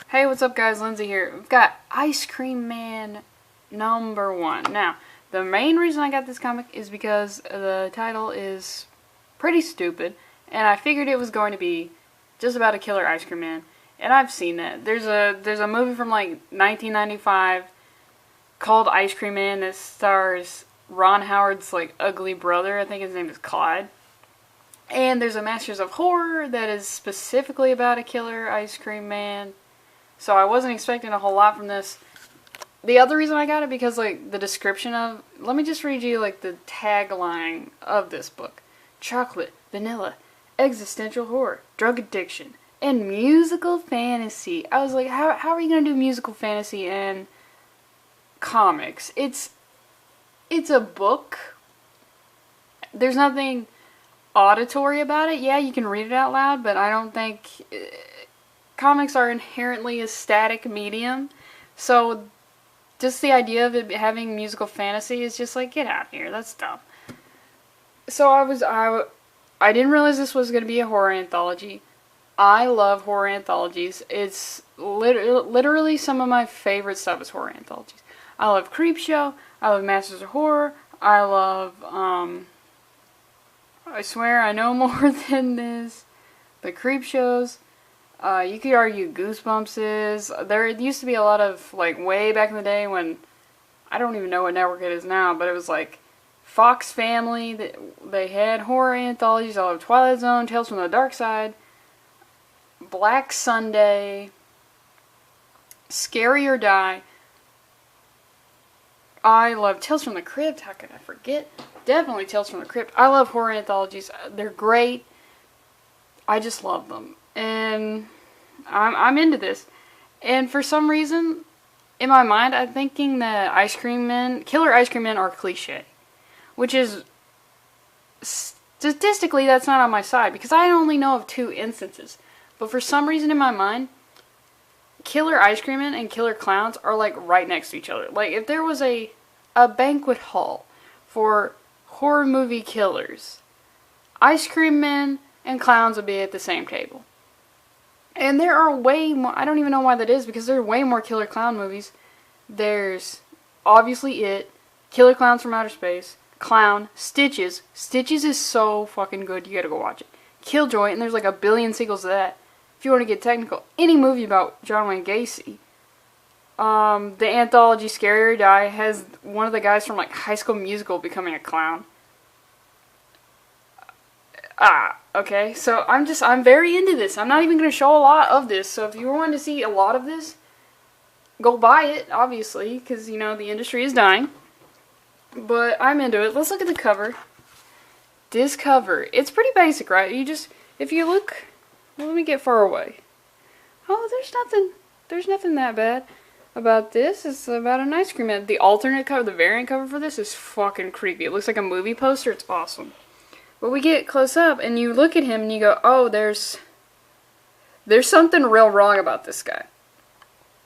Hey, what's up guys, Lindsay here. We've got Ice Cream Man #1. Now, the main reason I got this comic is because the title is pretty stupid, and I figured it was going to be just about a killer ice cream man, and I've seen that. There's a movie from like 1995 called Ice Cream Man that stars Ron Howard's like ugly brother. I think his name is Clyde. And there's a Masters of Horror that is specifically about a killer ice cream man. So I wasn't expecting a whole lot from this. The other reason I got it because like the description of, let me just read you like the tagline of this book. Chocolate, vanilla, existential horror, drug addiction, and musical fantasy. I was like, how are you going to do musical fantasy in comics? It's a book. There's nothing auditory about it. Yeah, you can read it out loud, but I don't think comics are inherently a static medium, so just the idea of it having musical fantasy is just like, get out of here, that's dumb. So I didn't realize this was going to be a horror anthology. I love horror anthologies. It's literally some of my favorite stuff is horror anthologies. I love Creepshow, I love Masters of Horror, I love, I swear I know more than this, but Creepshows. You could argue Goosebumps is. There used to be a lot of, like, way back in the day when, I don't even know what network it is now, but it was like Fox Family, they had horror anthologies. I love Twilight Zone, Tales from the Dark Side, Black Sunday, Scary or Die. I love Tales from the Crypt, how could I forget? Definitely Tales from the Crypt. I love horror anthologies, they're great. I just love them. And I'm into this. And for some reason, in my mind, I'm thinking that killer ice cream men are cliche. Which is, statistically, that's not on my side. Because I only know of 2 instances. But for some reason in my mind, killer ice cream men and killer clowns are like right next to each other. Like if there was a banquet hall for horror movie killers, ice cream men and clowns would be at the same table. And there are way more, I don't even know why that is, because there are way more killer clown movies. There's obviously It, Killer Clowns from Outer Space, Clown, Stitches. Stitches is so fucking good, you gotta go watch it. Killjoy, and there's like a billion sequels to that. If you want to get technical, any movie about John Wayne Gacy. The anthology Scary or Die has one of the guys from like High School Musical becoming a clown. Okay, so I'm very into this. I'm not even going to show a lot of this, so if you wanting to see a lot of this, go buy it, obviously, because, you know, the industry is dying. But I'm into it. Let's look at the cover. This cover, it's pretty basic, right? If you look, well, let me get far away. Oh, there's nothing that bad about this. It's about an ice cream man. The alternate cover, the variant cover for this is fucking creepy. It looks like a movie poster. It's awesome. But we get close up, and you look at him, and you go, oh, there's something real wrong about this guy.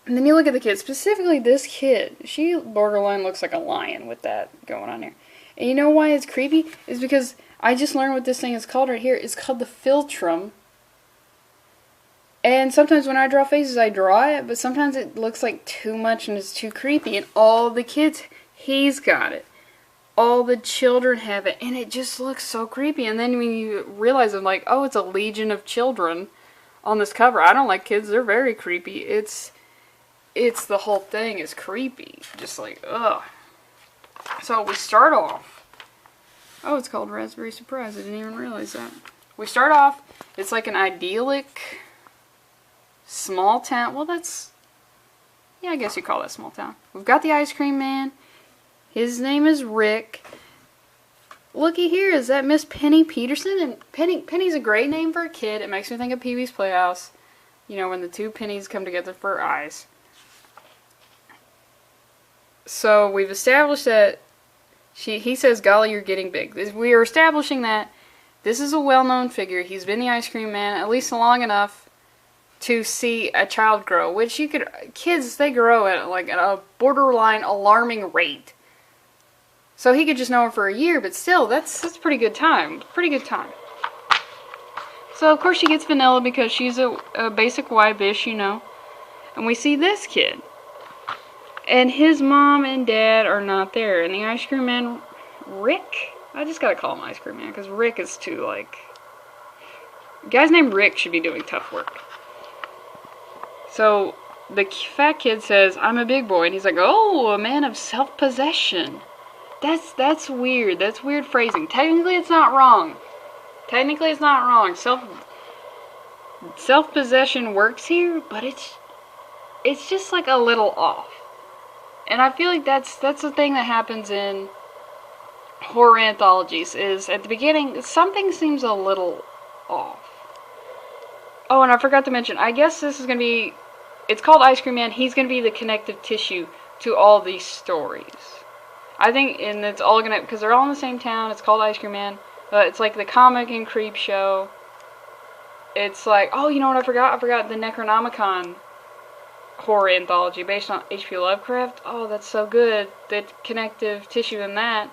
And then you look at the kid, specifically this kid. She borderline looks like a lion with that going on here. And you know why it's creepy? Is because I just learned what this thing is called right here. It's called the philtrum. And sometimes when I draw faces, I draw it, but sometimes it looks like too much and it's too creepy. And all the kids, he's got it. All the children have it, and it just looks so creepy. And then when you realize, I'm like, oh, it's a legion of children on this cover. I don't like kids, they're very creepy. It's the whole thing is creepy. Just like, ugh. So we start off. Oh, it's called Raspberry Surprise. I didn't even realize that. We start off, it's like an idyllic small town. Well, yeah, I guess you call that small town. We've got the ice cream man. His name is Rick. Looky here, is that Miss Penny Peterson? And Penny's a great name for a kid. It makes me think of Pee-wee's Playhouse. You know, when the 2 pennies come together for eyes. So we've established that he says, golly, you're getting big. We are establishing that this is a well-known figure. He's been the ice cream man at least long enough to see a child grow. Which kids, they grow at like a borderline alarming rate. So he could just know her for a year, but still, that's pretty good time. Pretty good time. So, of course, she gets vanilla because she's a basic Y-bish, you know. And we see this kid. And his mom and dad are not there. And the ice cream man, Rick? I just gotta call him ice cream man, because Rick is too, like... A guy's named Rick should be doing tough work. So, the fat kid says, I'm a big boy. And he's like, oh, a man of self-possession. That's weird. That's weird phrasing. Technically, it's not wrong. Technically, it's not wrong. Self-possession works here, but it's just like a little off. And I feel like that's the thing that happens in horror anthologies, is at the beginning, something seems a little off. Oh, and I forgot to mention, I guess this is going to be, it's called Ice Cream Man. He's going to be the connective tissue to all these stories. I think, and it's all going to, because they're all in the same town, it's called Ice Cream Man. It's like the comic and creep show. It's like, oh, you know what I forgot? I forgot the Necronomicon horror anthology based on H.P. Lovecraft. Oh, that's so good. The connective tissue in that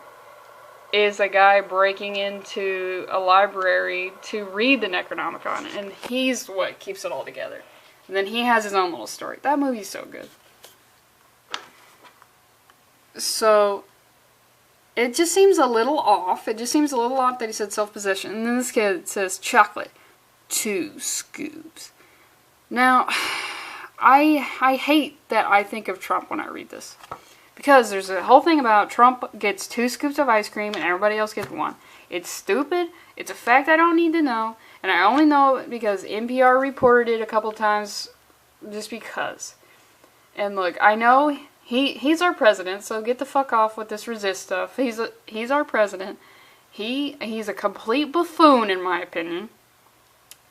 is a guy breaking into a library to read the Necronomicon, and he's what keeps it all together. And then he has his own little story. That movie's so good. So, it just seems a little off. It just seems a little off that he said self-possession. And then this kid says chocolate. 2 scoops. Now, I hate that I think of Trump when I read this. Because there's a whole thing about Trump gets 2 scoops of ice cream and everybody else gets 1. It's stupid. It's a fact I don't need to know. And I only know it because NPR reported it a couple times just because. And look, I know he's our president, so get the fuck off with this resist stuff. He's our president. He's a complete buffoon in my opinion.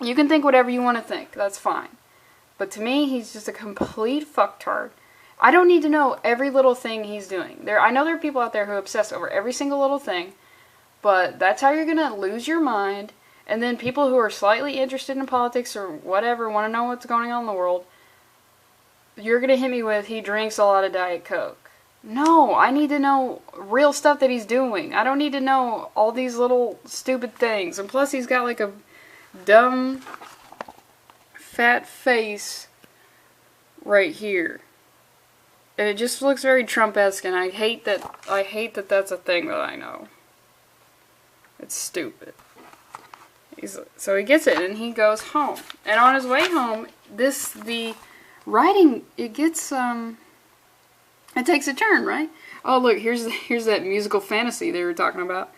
You can think whatever you want to think. That's fine. But to me, he's just a complete fucktard. I don't need to know every little thing he's doing. I know there are people out there who obsess over every single little thing, but that's how you're going to lose your mind. And then people who are slightly interested in politics or whatever, want to know what's going on in the world, you're going to hit me with, he drinks a lot of Diet Coke. No, I need to know real stuff that he's doing. I don't need to know all these little stupid things. And plus he's got like a dumb fat face right here. And it just looks very Trump-esque, and I hate that that's a thing that I know. It's stupid. So he gets it, and he goes home. And on his way home, the writing, it gets, it takes a turn, right? Oh, look, here's that musical fantasy they were talking about.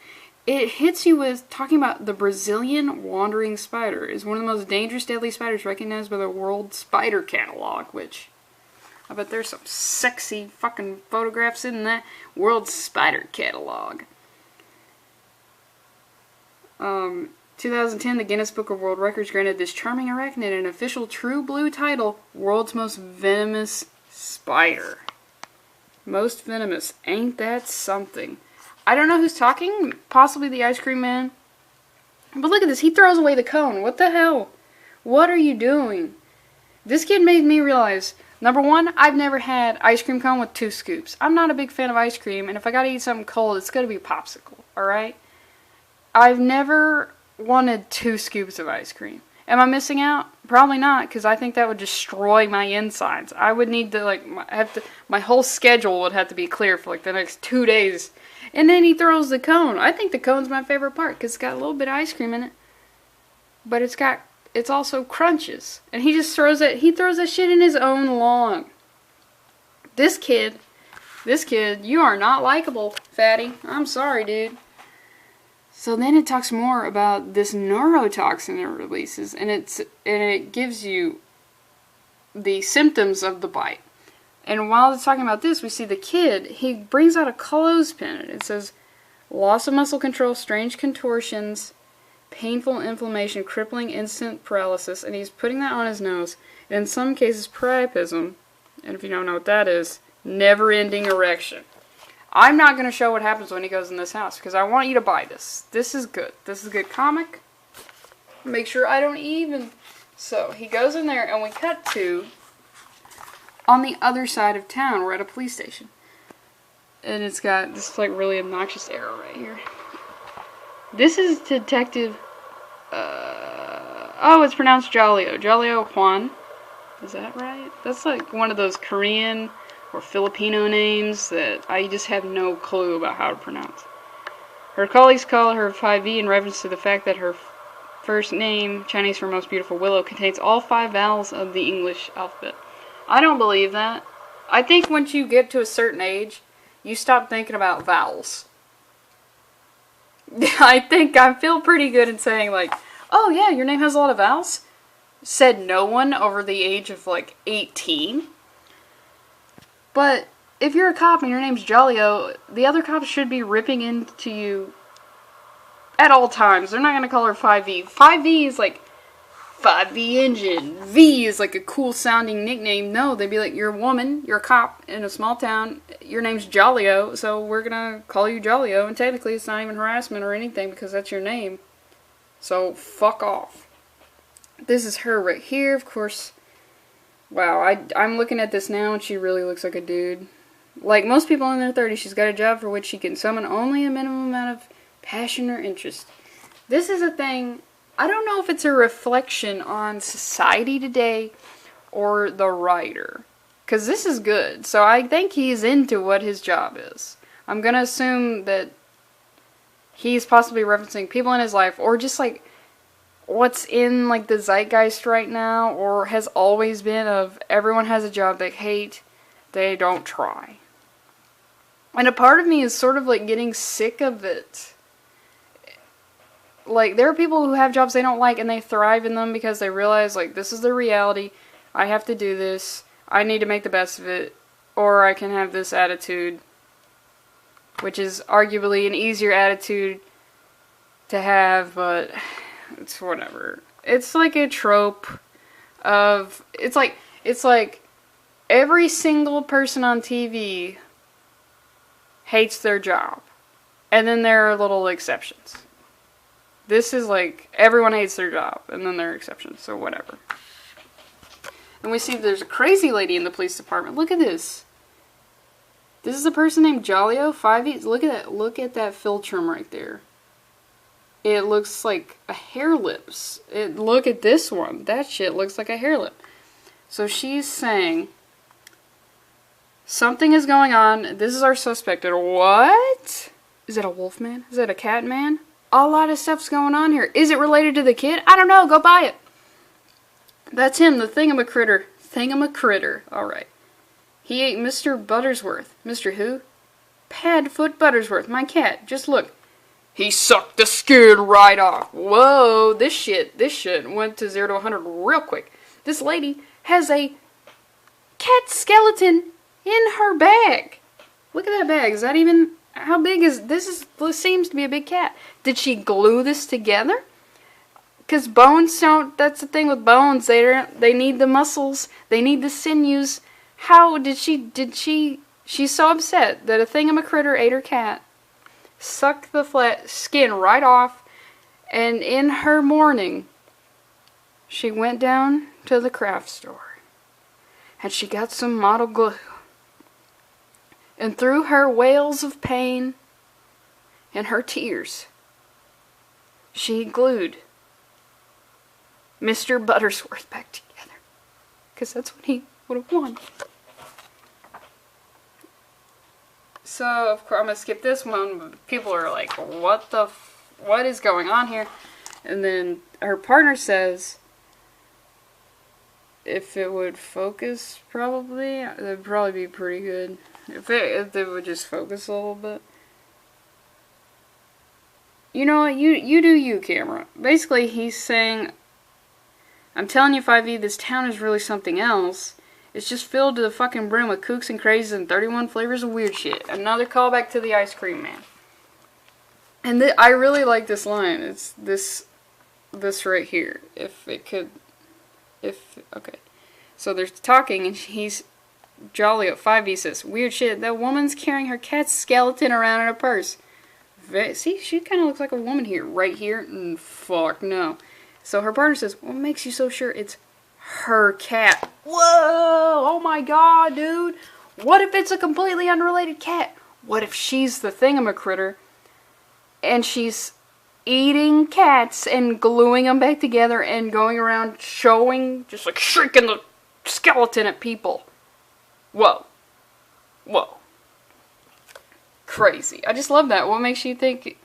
It hits you with talking about the Brazilian wandering spider is one of the most dangerous deadly spiders recognized by the World Spider Catalog, which I bet there's some sexy fucking photographs in that World Spider Catalog. 2010, the Guinness Book of World Records granted this charming arachnid an official True Blue title, World's Most Venomous Spider. Most venomous. Ain't that something? I don't know who's talking, possibly the ice cream man. But look at this, he throws away the cone. What the hell? What are you doing? This kid made me realize, number one, I've never had ice cream cone with 2 scoops. I'm not a big fan of ice cream, and if I gotta eat something cold, it's gonna be a popsicle, alright? I've never wanted 2 scoops of ice cream. Am I missing out? Probably not, because I think that would destroy my insides. I would need to, like, my whole schedule would have to be clear for, like, the next 2 days. And then he throws the cone. I think the cone's my favorite part, because it's got a little bit of ice cream in it. But it's also crunches. And he just throws that shit in his own lawn. This kid, you are not likable, fatty. I'm sorry, dude. So then it talks more about this neurotoxin it releases, and it gives you the symptoms of the bite. And while it's talking about this, we see the kid, he brings out a clothespin, and it says, loss of muscle control, strange contortions, painful inflammation, crippling instant paralysis, and he's putting that on his nose. And in some cases, priapism, and if you don't know what that is, never-ending erection. I'm not going to show what happens when he goes in this house, because I want you to buy this. This is good. This is a good comic. Make sure I don't even... So, he goes in there, and we cut to... on the other side of town, we're at a police station. And it's got this, like, really obnoxious arrow right here. This is Detective... oh, it's pronounced Jaleo. Jaleo Juan. Is that right? That's like one of those Korean or Filipino names that I just have no clue about how to pronounce. Her colleagues call her 5E in reference to the fact that her first name, Chinese for most beautiful willow, contains all 5 vowels of the English alphabet. I don't believe that. I think once you get to a certain age, you stop thinking about vowels. I feel pretty good in saying like, oh yeah, your name has a lot of vowels. Said no one over the age of like 18. But if you're a cop and your name's Jolio, the other cops should be ripping into you at all times. They're not going to call her 5E. 5E is like 5V engine. V is like a cool sounding nickname. No, they'd be like, you're a woman, you're a cop in a small town, your name's Jolio, so we're going to call you Jolio, and technically it's not even harassment or anything because that's your name. So fuck off. This is her right here, of course. Wow, I'm looking at this now and she really looks like a dude. Like most people in their 30s, she's got a job for which she can summon only a minimum amount of passion or interest. This is a thing, I don't know if it's a reflection on society today or the writer. Because this is good, so I think he's into what his job is. I'm going to assume that he's possibly referencing people in his life or just like what's in like the zeitgeist right now or has always been of everyone has a job they hate, they don't try. And a part of me is sort of like getting sick of it. Like there are people who have jobs they don't like and they thrive in them because they realize like this is the reality, I have to do this, I need to make the best of it, or I can have this attitude, which is arguably an easier attitude to have, but it's whatever. It's like a trope of, it's like every single person on TV hates their job. And then there are little exceptions. This is like, everyone hates their job, and then there are exceptions, so whatever. And we see there's a crazy lady in the police department. Look at this. This is a person named Jolio, 5E. Look at that philtrum right there. It looks like a hair lips. Look at this one. That shit looks like a hair lip. So she's saying, something is going on. This is our suspect. What? Is it a wolf man? Is it a cat man? A lot of stuff's going on here. Is it related to the kid? I don't know. Go buy it. That's him, the thingamacritter. Thingamacritter. Alright. He ate Mr. Buttersworth. Mr. who? Padfoot Buttersworth. My cat. Just look. He sucked the skin right off. Whoa, this shit went to 0 to 100 real quick. This lady has a cat skeleton in her bag. Look at that bag. Is that even, how big is, this seems to be a big cat. Did she glue this together? Because bones don't, that's the thing with bones. They need the muscles. They need the sinews. How did she's so upset that a thingamacritter ate her cat. Sucked the flat skin right off, and in her mourning, she went down to the craft store, and she got some model glue, and through her wails of pain and her tears, she glued Mr. Buttersworth back together, because that's what he would have wanted. So, of course, I'm going to skip this one, but people are like, what is going on here? And then her partner says, if it would focus, probably, that'd probably be pretty good. If it would just focus a little bit. You know what, you do you, camera. Basically, he's saying, I'm telling you, 5E, this town is really something else. It's just filled to the fucking brim with kooks and crazes and 31 flavors of weird shit. Another callback to the ice cream man. And I really like this line. It's this right here. Okay. So they're talking and he's jolly at 5E says, weird shit, that woman's carrying her cat's skeleton around in a purse. See, she kind of looks like a woman here. Right here? Fuck no. So her partner says, what makes you so sure it's her cat? Whoa! Oh my god, dude! What if it's a completely unrelated cat? What if she's the thingamacritter and she's eating cats and gluing them back together and going around showing, just like shrinking the skeleton at people. Whoa. Whoa. Crazy. I just love that. What makes you think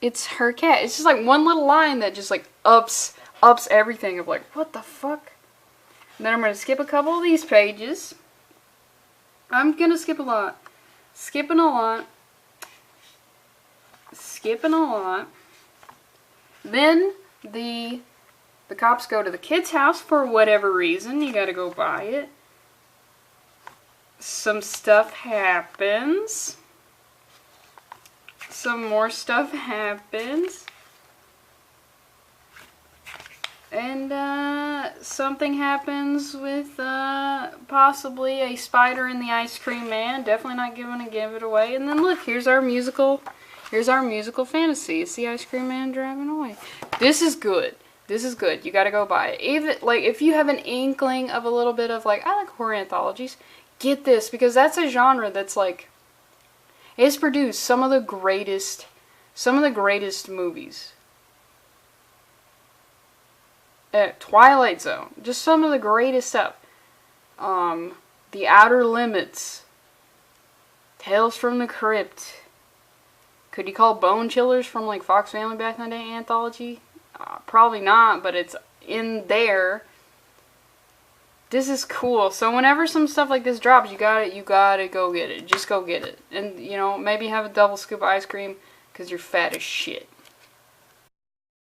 it's her cat? It's just like one little line that just like ups everything of like, what the fuck? And then I'm going to skip a couple of these pages. I'm going to skip a lot. Skipping a lot. Skipping a lot. Then the cops go to the kid's house for whatever reason. You gotta go buy it. Some stuff happens. Some more stuff happens. And something happens with possibly a spider in the ice cream man. Definitely not gonna give it away. And then look, here's our musical fantasy. It's the ice cream man driving away. This is good. This is good. You gotta go buy it. Even like if you have an inkling of a little bit of like, I like horror anthologies, get this, because that's a genre that's like, it's produced some of the greatest movies. Twilight Zone, just some of the greatest stuff. The Outer Limits, Tales from the Crypt. Could you call Bone Chillers from like Fox Family back in the day anthology? Probably not, but it's in there. This is cool. So whenever some stuff like this drops, you gotta go get it. Just go get it. And, you know, maybe have a double scoop of ice cream because you're fat as shit.